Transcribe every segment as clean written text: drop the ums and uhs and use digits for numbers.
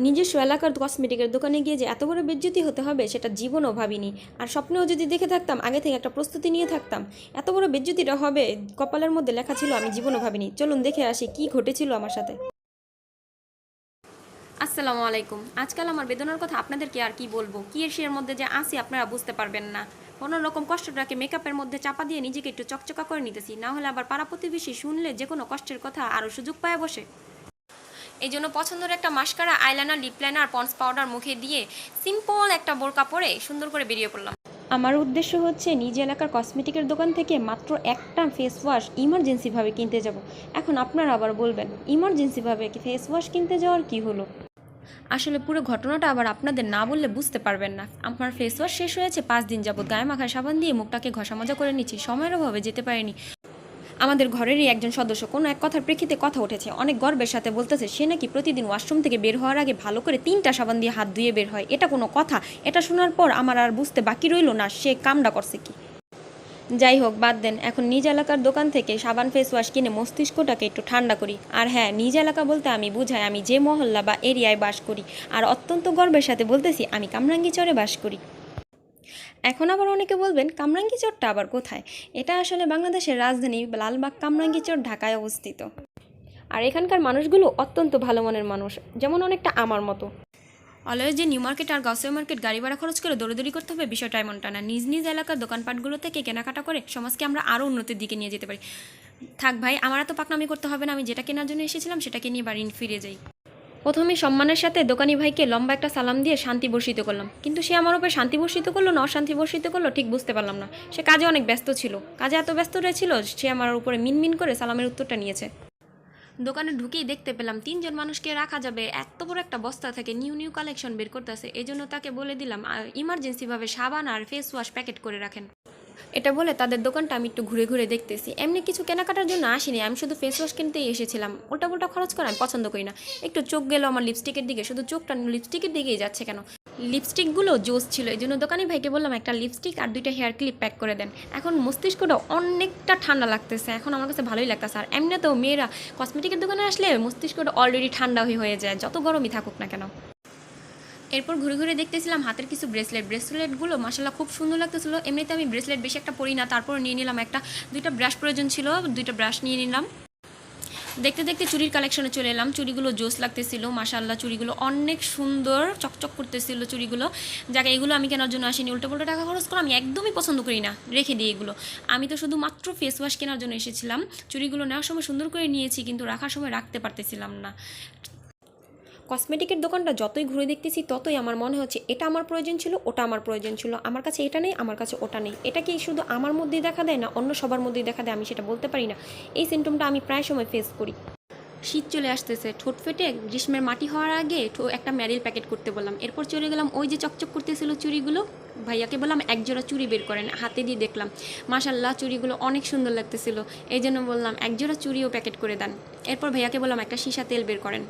নিজস্ব এলাকার কসমেটিকের দোকানে গিয়ে যে এত বড় বেজ্জতি হতে হবে সেটা জীবনও ভাবিনি। আর স্বপ্নেও যদি দেখে থাকতাম, আগে থেকে একটা প্রস্তুতি নিয়ে থাকতাম, এত বড় বেজ্জতিটা হবে কপালের মধ্যে লেখা ছিল, আমি জীবনও ভাবিনি। চলুন দেখে আসি কি ঘটেছিল আমার সাথে। আসসালামু আলাইকুম। আজকাল আমার বেদনার কথা আপনাদেরকে আর কি বলবো, কি এর মধ্যে যে আসি আপনারা বুঝতে পারবেন না। কোনো রকম কষ্টটাকে মেকআপের মধ্যে চাপা দিয়ে নিজেকে একটু চকচকা করে নিতেছি, না হলে আবার পাড়া প্রতিবেশী শুনলে যে কোনো কষ্টের কথা আরও সুযোগ পায় বসে। এই জন্য পছন্দের একটা mascara, eyeliner, lip liner, Ponds powder মুখে দিয়ে সিম্পল একটা বোরকা পরে সুন্দর করে বেরিয়ে পড়লাম। আমার উদ্দেশ্য হচ্ছে নিজ এলাকার কসমেটিকের দোকান থেকে মাত্র একটা ফেস ওয়াশ ইমার্জেন্সিভাবে কিনতে যাব। এখন আপনারা আবার বলবেন ইমার্জেন্সিভাবে কি ফেস ওয়াশ কিনতে যাওয়ার কি হলো। আসলে পুরো ঘটনাটা আবার আপনাদের না বললে বুঝতে পারবেন না। আমার ফেস ওয়াশ শেষ হয়েছে 5 দিন যাবৎ, গায়ে মাখায় সাবান দিয়ে মুখটাকে ঘষা মজা করে নিচ্ছি, সময়ের অভাবে যেতে পারিনি। আমাদের ঘরেরই একজন সদস্য কোনো এক কথার প্রেক্ষিতে কথা উঠেছে, অনেক গর্বের সাথে বলতেছে সে নাকি প্রতিদিন ওয়াশরুম থেকে বের হওয়ার আগে ভালো করে 3টা সাবান দিয়ে হাত ধুয়ে বের হয়। এটা কোনো কথা? এটা শোনার পর আমার আর বুঝতে বাকি রইল না সে কামটা করছে কি। যাই হোক, বাদ দেন। এখন নিজ এলাকার দোকান থেকে সাবান ফেস ওয়াশ কিনে মস্তিষ্কটাকে একটু ঠান্ডা করি। আর হ্যাঁ, নিজ এলাকা বলতে আমি বুঝাই আমি যে মহল্লা বা এরিয়ায় বাস করি। আর অত্যন্ত গর্বের সাথে বলতেছি আমি কামরাঙ্গীচরে বাস করি। এখন আবার অনেকে বলবেন কামরাঙ্গীচরটা আবার কোথায়? এটা আসলে বাংলাদেশের রাজধানী লালবাগ কামরাঙ্গীচর ঢাকায় অবস্থিত। আর এখানকার মানুষগুলো অত্যন্ত ভালো মনের মানুষ, যেমন অনেকটা আমার মতো। অলওয়েজ যে নিউ মার্কেট আর গাউসিয়া মার্কেট গাড়ি ভাড়া খরচ করে দৌড়দৌড়ি করতে হবে বিষয়টা এমনটা না। নিজ নিজ এলাকার দোকানপাটগুলো থেকে কেনাকাটা করে সমাজকে আমরা আরও উন্নতির দিকে নিয়ে যেতে পারি। থাক ভাই, আমার এত পাকনামি করতে হবে না। আমি যেটা কেনার জন্য এসেছিলাম সেটাকে নিয়ে বাড়ি ফিরে যাই। প্রথমে সম্মানের সাথে দোকানি ভাইকে লম্বা একটা সালাম দিয়ে শান্তি বর্ষিত করলাম, কিন্তু সে আমার উপর শান্তি বর্ষিত করলো না অশান্তি বর্ষিত করলো ঠিক বুঝতে পারলাম না। সে কাজে অনেক ব্যস্ত ছিল, কাজে এত ব্যস্ত ছিল সে আমার উপরে মিনমিন করে সালামের উত্তরটা নিয়েছে। দোকানে ঢুকেই দেখতে পেলাম 3জন মানুষকে রাখা যাবে এত বড় একটা বস্তা থেকে নিউ নিউ কালেকশন বের করতেছে। এই জন্য তাকে বলে দিলাম ইমার্জেন্সিভাবে সাবান আর ফেস ওয়াশ প্যাকেট করে রাখেন। এটা বলে তাদের দোকানটা আমি একটু ঘুরে ঘুরে দেখতেছি। এমনি কিছু কেনাকাটার জন্য আসিনি, আমি শুধু ফেস ওয়াশ কিনতেই এসেছিলাম। উল্টা খরচ করা আমি পছন্দ করি না। একটু চোখ গেল আমার লিপস্টিকের দিকে, শুধু চোখটা লিপস্টিকের দিকেই যাচ্ছে কেন। লিপস্টিকগুলো জোস ছিল, এই জন্য দোকানি ভাইকে বললাম একটা লিপস্টিক আর 2টা হেয়ার ক্লিপ প্যাক করে দেন। এখন মস্তিষ্কটা অনেকটা ঠান্ডা লাগতেছে, এখন আমার কাছে ভালোই লাগতেছে। আর এমনিতেও মেয়েরা কসমেটিকের দোকানে আসলে মস্তিষ্কটা অলরেডি ঠান্ডা হয়ে যায়, যত গরমই থাকুক না কেন। এরপর ঘুরে ঘুরে দেখতেছিলাম হাতের কিছু ব্রেসলেটগুলো মাশাআল্লাহ খুব সুন্দর লাগতেছিল। এমনিতে আমি ব্রেসলেট বেশি একটা পরি না, তারপর নিয়ে নিলাম একটা। 2টা ব্রাশ প্রয়োজন ছিল, 2টা ব্রাশ নিয়ে নিলাম। দেখতে দেখতে চুরির কালেকশনে চলে এলাম। চুড়িগুলো জোস লাগতেছিল মাশাআল্লাহ, চুড়িগুলো অনেক সুন্দর চকচক করতেছিল চুড়িগুলো। যাকে এগুলো আমি কেনার জন্য আসিনি, উল্টো টাকা খরচ করা আমি একদমই পছন্দ করি না, রেখে দিই এগুলো। আমি তো শুধুমাত্র ফেস ওয়াশ কেনার জন্য এসেছিলাম। চুড়িগুলো নেওয়ার সময় সুন্দর করে নিয়েছি, কিন্তু রাখার সময় রাখতে পারতেছিলাম না। কসমেটিকের দোকানটা যতই ঘুরে দেখতেছি ততই আমার মনে হচ্ছে এটা আমার প্রয়োজন ছিল, ওটা আমার প্রয়োজন ছিল, আমার কাছে এটা নেই, আমার কাছে ওটা নেই। এটা কি শুধু আমার মধ্যেই দেখা দেয় না অন্য সবার মধ্যেই দেখা দেয়, আমি সেটা বলতে পারি না। এই সিমটমটা আমি প্রায় সময় ফেস করি। শীত চলে আসতেছে, ঠোঁট ফেটে গ্রীষ্মের মাটি হওয়ার আগে একটা ম্যারিল প্যাকেট করতে বললাম। এরপর চলে গেলাম ওই যে চকচক করতেছিল চুড়িগুলো, ভাইয়াকে বললাম একজোড়া চুড়ি বের করেন। হাতে দিয়ে দেখলাম মাশাআল্লাহ চুড়িগুলো অনেক সুন্দর লাগতেছিল, এই জন্য বললাম একজোড়া চুড়িও প্যাকেট করে দেন। এরপর ভাইয়াকে বললাম একটা সীসা তেল বের করেন।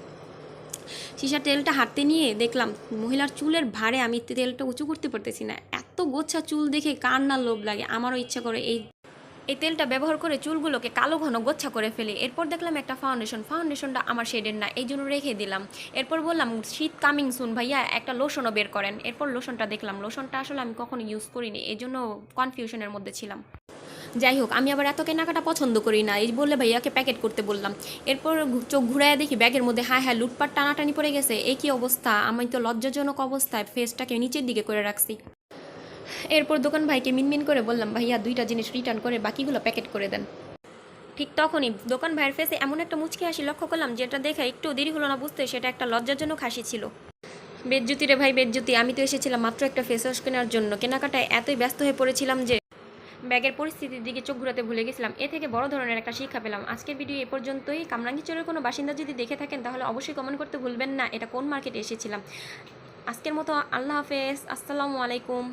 সীসার তেলটা হাতে নিয়ে দেখলাম মহিলার চুলের ভারে আমি তেলটা উঁচু করতে পারতেছি না। এত গোছা চুল দেখে কার না লোভ লাগে, আমারও ইচ্ছা করে এই তেলটা ব্যবহার করে চুলগুলোকে কালো ঘন গোচ্ছা করে ফেলি। এরপর দেখলাম একটা ফাউন্ডেশনটা আমার শেডের না, এই জন্য রেখে দিলাম। এরপর বললাম শীত কামিং সুন ভাইয়া একটা লোশনও বের করেন। এরপর লোশনটা দেখলাম, লোশনটা আসলে আমি কখনো ইউজ করিনি, এই জন্য কনফিউশনের মধ্যে ছিলাম। যাই হোক, আমি আবার এত কেনাকাটা পছন্দ করি না, এই বললে ভাইয়াকে প্যাকেট করতে বললাম। এরপর চোখ ঘুরাইয়া দেখি ব্যাগের মধ্যে হ্যাঁ লুটপাট টানাটানি পড়ে গেছে। এই কী অবস্থা, আমি তো লজ্জাজনক অবস্থায় ফেসটাকে নিচের দিকে করে রাখছি। এরপর দোকান ভাইকে মিনমিন করে বললাম ভাইয়া 2টা জিনিস রিটার্ন করে বাকিগুলো প্যাকেট করে দেন। ঠিক তখনই দোকান ভাইয়ের ফেসে এমন একটা মুচকি হাসি লক্ষ্য করলাম, যেটা দেখে একটু দেরি হলো না বুঝতে, সেটা একটা লজ্জাজনক হাসি ছিল। বেজ্জুতি রে ভাই বেজ্জুতি, আমি তো এসেছিলাম মাত্র একটা ফেস ওয়াশ কেনার জন্য, কেনাকাটায় এতই ব্যস্ত হয়ে পড়েছিলাম যে ব্যাগের পরিস্থিতির দিকে চোখ ঘুরাতে ভুলে গেছিলাম। এ থেকে বড় ধরনের একটা শিক্ষা পেলাম। আজকের ভিডিও এ পর্যন্তই। কামরাঙ্গীচরের কোনো বাসিন্দা যদি দেখে থাকেন তাহলে অবশ্যই কমেন্ট করতে ভুলবেন না এটা কোন মার্কেটে এসেছিলাম। আজকের মতো আল্লাহ হাফেজ, আসসালামু আলাইকুম।